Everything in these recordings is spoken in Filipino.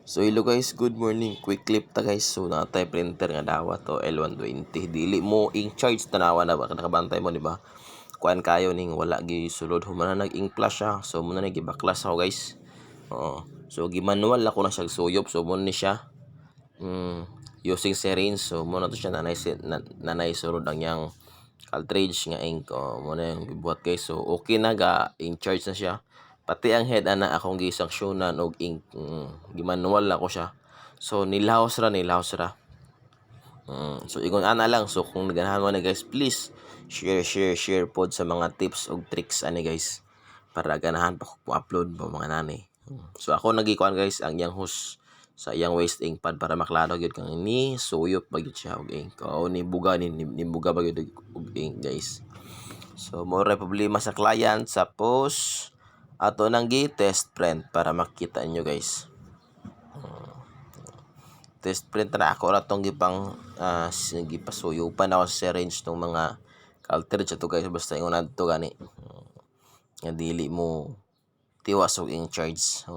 So hello guys, good morning. Quick clip ta guys. So natay printer nga dawat to L120. Dili mo ing charge tanawa na ba nakabantay mo di ba? Kuan kayo ning wala gi sulod humana nag-ing flash siya. So muna na gibaklas ako guys. Oo. So gimanual ako na siya suyop. So mo ni siya using syringe. So mo na to siya nanay sulod ang yang cartridge nga ink. Mo na yung gibuhat guys. So okay na ga in charge na siya. Pati ang head ana akong gisaksyonan og ink. Gimanual ako siya. So nilahos ra. So ingon ana lang. So kung naganahan mo na guys, please share pod sa mga tips og tricks ani guys. Para ganahan pa ko upload pa mga nani. So ako nagikuan guys ang yang host sa iyang waste ink pad para maklaro gyud kang ni suyop ba gyud siya og ink. O ni buga ni buga ba gyud og ink guys. So mo ra problema sa client sa post ato nang gi-test print para makita nyo guys. Test print na ako ra tong gipang gipasuyupan ako sa syringe tong mga cartridge ato guys basta ingon adto gani. Nga dili mo tiwas og in charge.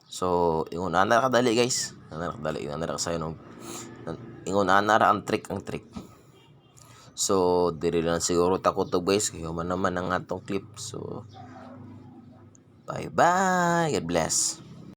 So ingon ana ra kadali guys. Ana ra sayo nung ingon ana ra ang trick. So diri lang siguro takot to guys kay man naman ang atong clip. So bye bye. God bless.